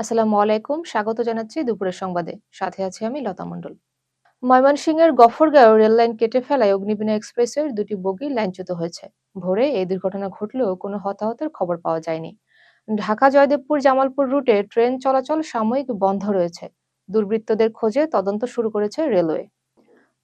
আসসালামু আলাইকুম, স্বাগত জানাচ্ছি দুপুরের সংবাদে। সাথে আছি আমি লতা মণ্ডল। ময়মনসিংহের গফরগাঁও রেললাইন কেটে ফেলায় অগ্নিবীণা এক্সপ্রেসের দুটি বগি লাইনচ্যুত হয়েছে। ভোরে এই দুর্ঘটনা ঘটলেও কোনো হতাহতের খবর পাওয়া যায়নি। ঢাকা জয়দেবপুর জামালপুর রুটে ট্রেন চলাচল সাময়িক বন্ধ রয়েছে। দুর্বৃত্তদের খোঁজে তদন্ত শুরু করেছে রেলওয়ে।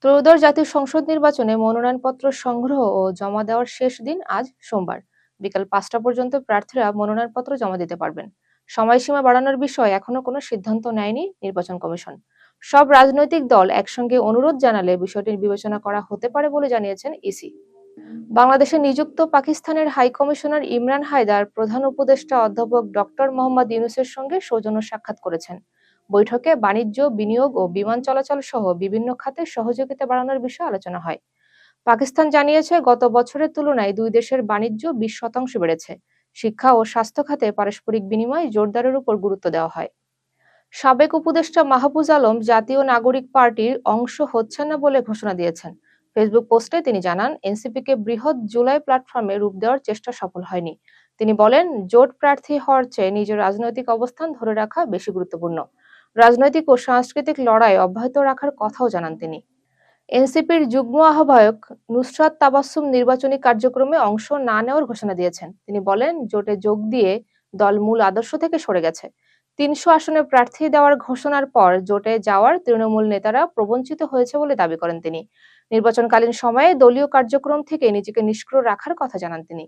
ত্রয়োদশ জাতীয় সংসদ নির্বাচনে মনোনয়নপত্র সংগ্রহ ও জমা দেওয়ার শেষ দিন আজ সোমবার বিকাল ৫টা পর্যন্ত প্রার্থীরা মনোনয়নপত্র জমা দিতে পারবেন। সময়সীমা বাড়ানোর বিষয়ে এখনো কোনো সিদ্ধান্ত নেয়নি নির্বাচন কমিশন। সব রাজনৈতিক দল একসঙ্গে অনুরোধ জানালে বিষয়টি বিবেচনা করা হতে পারে বলে জানিয়েছেন ইসি। বাংলাদেশে নিযুক্ত পাকিস্তানের হাই কমিশনার ইমরান হায়দার প্রধান উপদেষ্টা অধ্যাপক ডক্টর মোহাম্মদ ইউনূসের সঙ্গে সৌজন্য সাক্ষাৎ করেছেন। বৈঠকে বাণিজ্য, বিনিয়োগ ও বিমান চলাচল সহ বিভিন্ন খাতে সহযোগিতা বাড়ানোর বিষয়ে আলোচনা হয়। পাকিস্তান জানিয়েছে, গত বছরের তুলনায় দুই দেশের বাণিজ্য 20% বেড়েছে। শিক্ষা ও স্বাস্থ্য খাতে পারস্পরিক বিনিময় জোরদারের উপর গুরুত্ব দেওয়া হয়। সাবেক উপদেষ্টা মাহফুজ আলম জাতীয় নাগরিক পার্টির অংশ হচ্ছেন না বলে ঘোষণা দিয়েছেন। ফেসবুক পোস্টে তিনি জানান, এনসিপিকে বৃহৎ জুলাই প্ল্যাটফর্মে রূপ দেওয়ার চেষ্টা সফল হয়নি। তিনি বলেন, জোট প্রার্থী হওয়ার চেয়ে নিজের রাজনৈতিক অবস্থান ধরে রাখা বেশি গুরুত্বপূর্ণ। রাজনৈতিক ও সাংস্কৃতিক লড়াই অব্যাহত রাখার কথাও জানান তিনি। এনসিপির যুগ্ম আহ্বায়ক নুসরাত তাবাসসুম নির্বাচনী কার্যক্রমে অংশ না নেওয়ার ঘোষণা দিয়েছেন। তিনি বলেন, জোটে যোগ দিয়ে দল মূল আদর্শ থেকে সরে গেছে। ৩০০ আসনে প্রার্থী দেওয়ার ঘোষণার পর জোটে যাওয়ার তৃণমূল নেতারা প্রবঞ্চিত হয়েছে বলে দাবি করেন তিনি। নির্বাচনকালীন সময়ে দলীয় কার্যক্রম থেকে নিজেকে নিষ্ক্রিয় রাখার কথা জানান তিনি।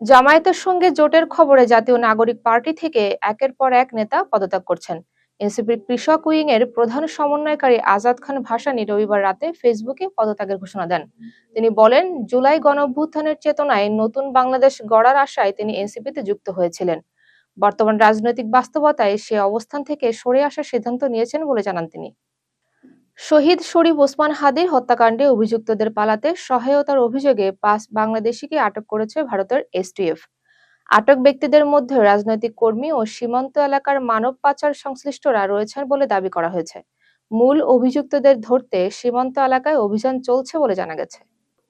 জামায়াতের সঙ্গে জোটের খবরে জাতীয় নাগরিক পার্টি থেকে একের পর এক নেতা পদত্যাগ করছেন। এনসিপির কৃষক উইং এর প্রধান সমন্বয়কারী আজাদ খান ভাসানী রবিবার রাতে ফেসবুকে পদত্যাগের ঘোষণা দেন। তিনি বলেন, জুলাই গণঅভ্যুত্থানের চেতনায় নতুন বাংলাদেশ গড়ার আশায় তিনি এনসিপিতে যুক্ত হয়েছিলেন। বর্তমান রাজনৈতিক বাস্তবতায় সে অবস্থান থেকে সরে আসার সিদ্ধান্ত নিয়েছেন বলে জানান তিনি। শহীদ শরীফ ওসমান হাদির হত্যাকাণ্ডে অভিযুক্তদের পালাতে সহায়তার অভিযোগে ৫ বাংলাদেশিকে আটক করেছে ভারতের এসটিএফ। আটক ব্যক্তিদের মধ্যে রাজনৈতিক কর্মী ও সীমান্ত এলাকার মানব পাচার সংশ্লিষ্টরা রয়েছেন বলে দাবি করা হয়েছে। মূল অভিযুক্তদের ধরতে সীমান্ত এলাকায় অভিযান চলছে বলে জানা গেছে।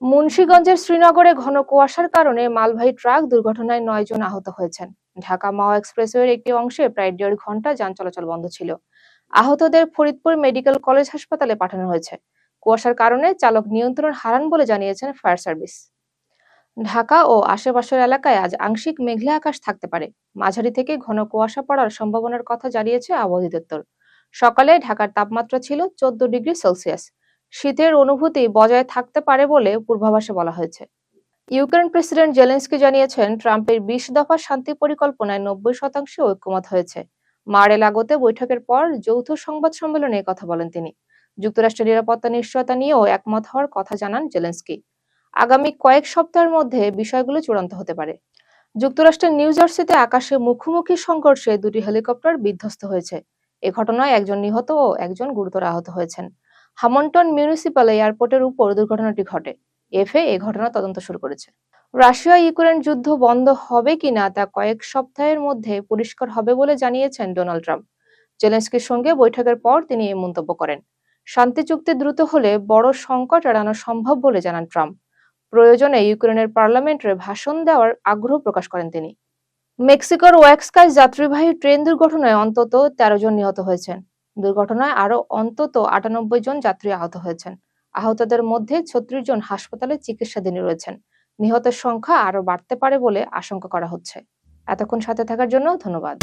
মুন্সিগঞ্জের শ্রীনগরে ঘন কুয়াশার কারণে মালবাহী ট্রাক দুর্ঘটনায় ৯ জন আহত হয়েছেন। ঢাকা মাওয়া এক্সপ্রেসওয়ের একটি অংশে প্রায় ১.৫ ঘন্টা যান চলাচল বন্ধ ছিল। আহতদের ফরিদপুর মেডিকেল কলেজ হাসপাতালে পাঠানো হয়েছে। কুয়াশার কারণে চালক নিয়ন্ত্রণ হারান বলে জানিয়েছেন ফায়ার সার্ভিস। ঢাকা ও আশেপাশের এলাকায় আজ আংশিক মেঘলা আকাশ থাকতে পারে। মাঝারি থেকে ঘন কুয়াশা পড়ার সম্ভাবনার কথা জানিয়েছে আবহাওয়া অধিদপ্তর। সকালে ঢাকার তাপমাত্রা ছিল 14°C। শীতের অনুভূতি বজায় থাকতে পারে বলে পূর্বাভাসে বলা হয়েছে। ইউক্রেন প্রেসিডেন্ট জেলেনস্কি জানিয়েছেন, ট্রাম্পের 20 দফা শান্তি পরিকল্পনায় 90% ঐক্যমত হয়েছে। মার-এ-লাগোতে বৈঠকের পর যৌথ সংবাদ সম্মেলনে কথা বলেন তিনি। যুক্তরাষ্ট্রের নিরাপত্তা নিশ্চয়তা নিয়েও একমত হওয়ার কথা জানান জেলেনস্কি। আগামী কয়েক সপ্তাহের মধ্যে বিষয়গুলো চূড়ান্ত হতে পারে। যুক্তরাষ্ট্রের নিউ জার্সিতে আকাশে মুখোমুখি সংঘর্ষে দুটি হেলিকপ্টার বিধ্বস্ত হয়েছে। এ ঘটনায় একজন নিহত ও একজন গুরুতর আহত হয়েছেন। হামন্টন মিউনিসিপাল এয়ারপোর্টের উপর দুর্ঘটনাটি ঘটে। এফএ এই ঘটনা তদন্ত শুরু করেছে। রাশিয়া ইউক্রেন যুদ্ধ বন্ধ হবে কিনা তা কয়েক সপ্তাহের মধ্যে পরিষ্কার হবে বলে জানিয়েছেন ডোনাল্ড ট্রাম্প। জেলেনস্কির সঙ্গে বৈঠকের পর তিনি এই মন্তব্য করেন। শান্তি চুক্তি দ্রুত হলে বড় সংকট এড়ানো সম্ভব বলে জানান ট্রাম্প। প্রয়োজনে ইউক্রেনের পার্লামেন্টে ভাষণ দেওয়ার আগ্রহ প্রকাশ করেন তিনি। মেক্সিকোর ওয়াক্সকাই যাত্রীবাহী ট্রেন দুর্ঘটনায় অন্তত 13 জন নিহত হয়েছেন। দুর্ঘটনায় আরো অন্তত 98 জন যাত্রী আহত হয়েছেন। আহতদের মধ্যে 36 জন হাসপাতালে চিকিৎসাধীন রয়েছেন। নিহতের সংখ্যা আরো বাড়তে পারে বলে আশঙ্কা করা হচ্ছে। এতক্ষণ সাথে থাকার জন্য ধন্যবাদ।